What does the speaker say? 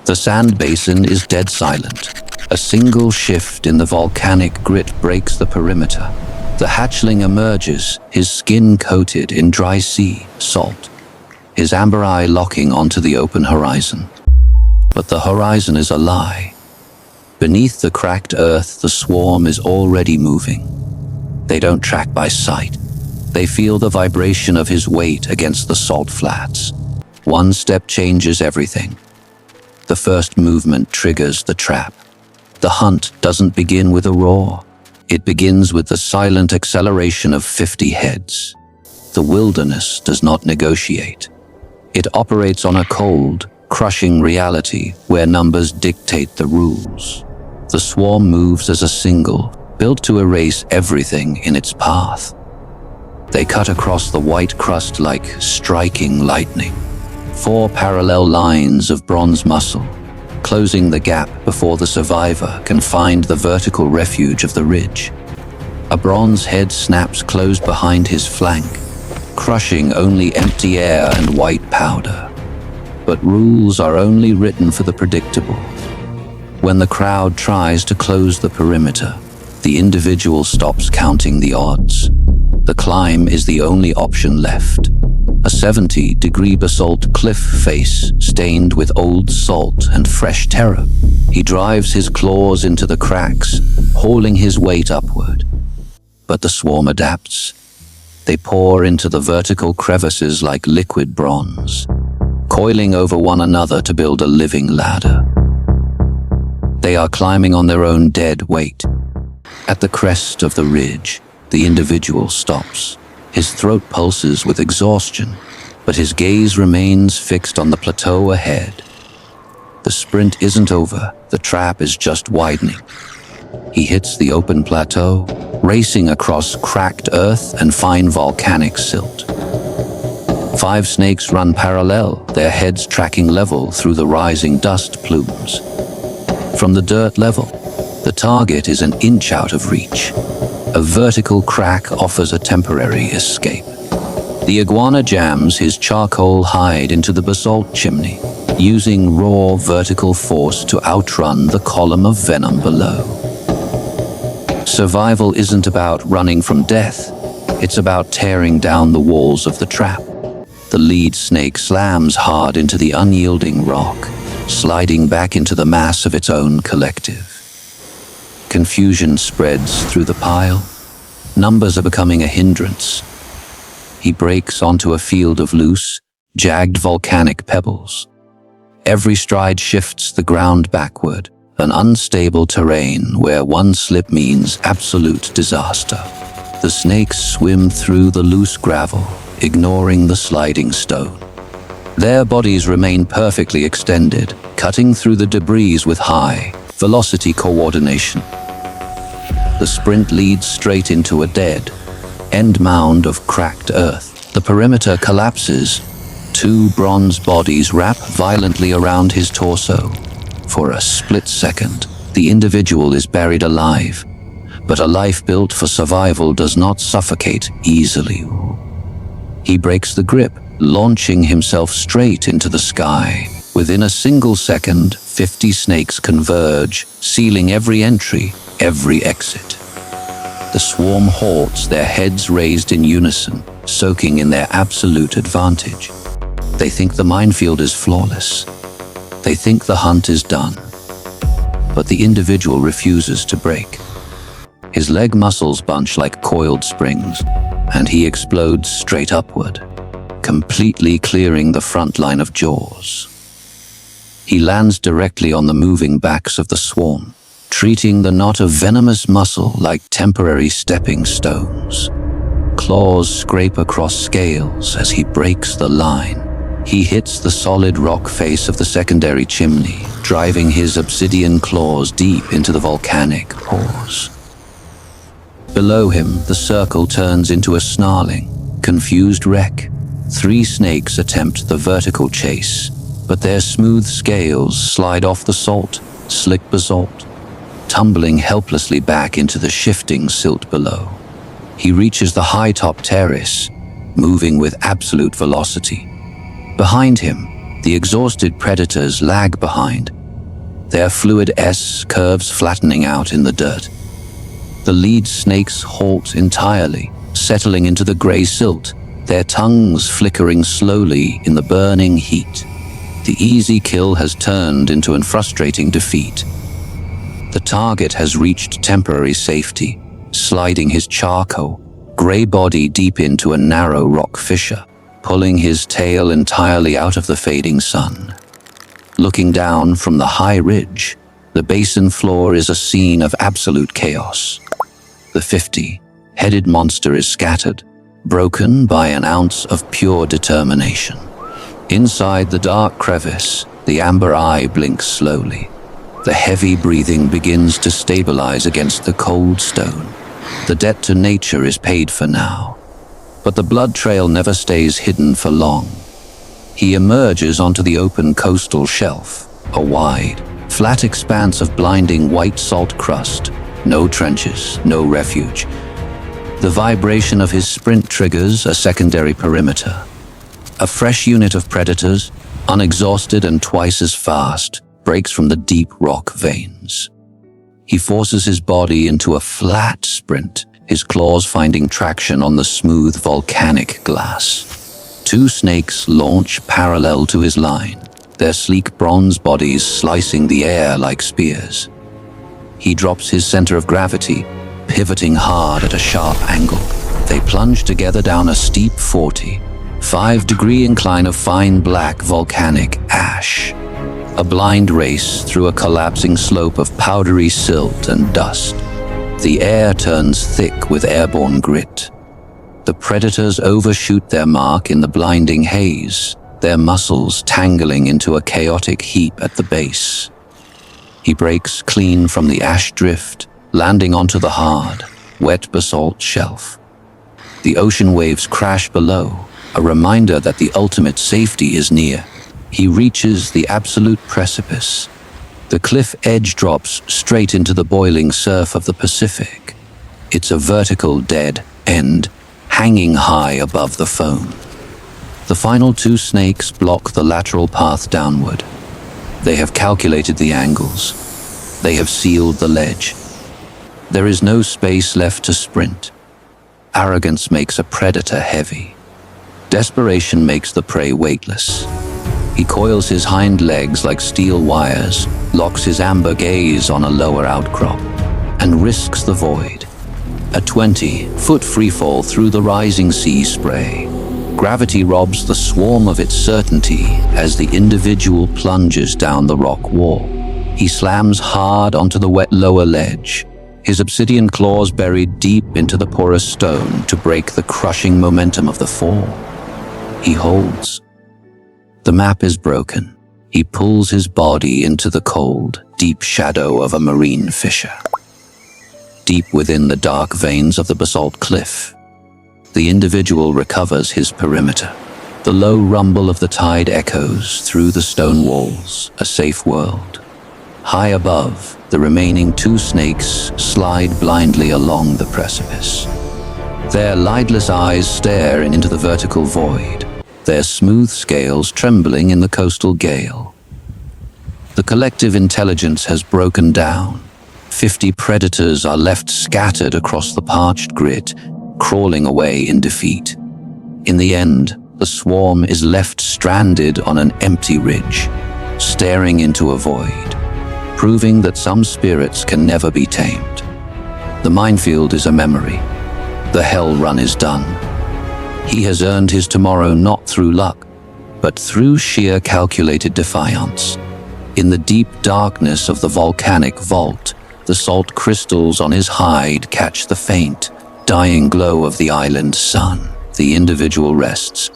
The sand basin is dead silent. A single shift in the volcanic grit breaks the perimeter. The hatchling emerges, his skin coated in dry sea salt, his amber eye locking onto the open horizon. But the horizon is a lie. Beneath the cracked earth, the swarm is already moving. They don't track by sight. They feel the vibration of his weight against the salt flats. One step changes everything. The first movement triggers the trap. The hunt doesn't begin with a roar. It begins with the silent acceleration of 50 heads. The wilderness does not negotiate. It operates on a cold, crushing reality where numbers dictate the rules. The swarm moves as a single, built to erase everything in its path. They cut across the white crust like striking lightning. 4 parallel lines of bronze muscle, closing the gap before the survivor can find the vertical refuge of the ridge. A bronze head snaps closed behind his flank, crushing only empty air and white powder. But rules are only written for the predictable. When the crowd tries to close the perimeter, the individual stops counting the odds. The climb is the only option left. A 70-degree basalt cliff face stained with old salt and fresh terror. He drives his claws into the cracks, hauling his weight upward. But the swarm adapts. They pour into the vertical crevices like liquid bronze, coiling over one another to build a living ladder. They are climbing on their own dead weight. At the crest of the ridge, the individual stops. His throat pulses with exhaustion, but his gaze remains fixed on the plateau ahead. The sprint isn't over, the trap is just widening. He hits the open plateau, racing across cracked earth and fine volcanic silt. 5 snakes run parallel, their heads tracking level through the rising dust plumes. From the dirt level, the target is an inch out of reach. A vertical crack offers a temporary escape. The iguana jams his charcoal hide into the basalt chimney, using raw vertical force to outrun the column of venom below. Survival isn't about running from death, it's about tearing down the walls of the trap. The lead snake slams hard into the unyielding rock, sliding back into the mass of its own collective. Confusion spreads through the pile. Numbers are becoming a hindrance. He breaks onto a field of loose, jagged volcanic pebbles. Every stride shifts the ground backward, an unstable terrain where one slip means absolute disaster. The snakes swim through the loose gravel, ignoring the sliding stone. Their bodies remain perfectly extended, cutting through the debris with high velocity coordination. The sprint leads straight into a dead end mound of cracked earth. The perimeter collapses. 2 bronze bodies wrap violently around his torso. For a split second, the individual is buried alive, but a life built for survival does not suffocate easily. He breaks the grip, launching himself straight into the sky. Within a single second, 50 snakes converge, sealing every entry, every exit. The swarm halts, their heads raised in unison, soaking in their absolute advantage. They think the minefield is flawless. They think the hunt is done. But the individual refuses to break. His leg muscles bunch like coiled springs, and he explodes straight upward, completely clearing the front line of jaws. He lands directly on the moving backs of the swarm, treating the knot of venomous muscle like temporary stepping stones. Claws scrape across scales as he breaks the line. He hits the solid rock face of the secondary chimney, driving his obsidian claws deep into the volcanic pores. Below him, the circle turns into a snarling, confused wreck. 3 snakes attempt the vertical chase, but their smooth scales slide off the salt, slick basalt, tumbling helplessly back into the shifting silt below. He reaches the high-top terrace, moving with absolute velocity. Behind him, the exhausted predators lag behind, their fluid S curves flattening out in the dirt. The lead snakes halt entirely, settling into the gray silt, their tongues flickering slowly in the burning heat. The easy kill has turned into a frustrating defeat. The target has reached temporary safety, sliding his charcoal, gray body deep into a narrow rock fissure, pulling his tail entirely out of the fading sun. Looking down from the high ridge, the basin floor is a scene of absolute chaos. The 50-headed monster is scattered, broken by an ounce of pure determination. Inside the dark crevice, the amber eye blinks slowly. The heavy breathing begins to stabilize against the cold stone. The debt to nature is paid for now. But the blood trail never stays hidden for long. He emerges onto the open coastal shelf, a wide, flat expanse of blinding white salt crust. No trenches, no refuge. The vibration of his sprint triggers a secondary perimeter. A fresh unit of predators, unexhausted and twice as fast, breaks from the deep rock veins. He forces his body into a flat sprint, his claws finding traction on the smooth volcanic glass. Two snakes launch parallel to his line, their sleek bronze bodies slicing the air like spears. He drops his center of gravity, pivoting hard at a sharp angle. They plunge together down a steep 45-degree incline of fine black volcanic ash. A blind race through a collapsing slope of powdery silt and dust. The air turns thick with airborne grit. The predators overshoot their mark in the blinding haze, their muscles tangling into a chaotic heap at the base. He breaks clean from the ash drift, landing onto the hard, wet basalt shelf. The ocean waves crash below, a reminder that the ultimate safety is near. He reaches the absolute precipice. The cliff edge drops straight into the boiling surf of the Pacific. It's a vertical dead end, hanging high above the foam. The final two snakes block the lateral path downward. They have calculated the angles. They have sealed the ledge. There is no space left to sprint. Arrogance makes a predator heavy. Desperation makes the prey weightless. He coils his hind legs like steel wires, locks his amber gaze on a lower outcrop, and risks the void. A 20-foot freefall through the rising sea spray. Gravity robs the swarm of its certainty as the individual plunges down the rock wall. He slams hard onto the wet lower ledge, his obsidian claws buried deep into the porous stone to break the crushing momentum of the fall. He holds. The map is broken. He pulls his body into the cold, deep shadow of a marine fissure. Deep within the dark veins of the basalt cliff, the individual recovers his perimeter. The low rumble of the tide echoes through the stone walls, a safe world. High above, the remaining two snakes slide blindly along the precipice. Their lidless eyes stare into the vertical void, their smooth scales trembling in the coastal gale. The collective intelligence has broken down. 50 predators are left scattered across the parched grit, crawling away in defeat. In the end, the swarm is left stranded on an empty ridge, staring into a void, proving that some spirits can never be tamed. The minefield is a memory. The hell run is done. He has earned his tomorrow not through luck, but through sheer calculated defiance. In the deep darkness of the volcanic vault, the salt crystals on his hide catch the faint, dying glow of the island sun. The individual rests,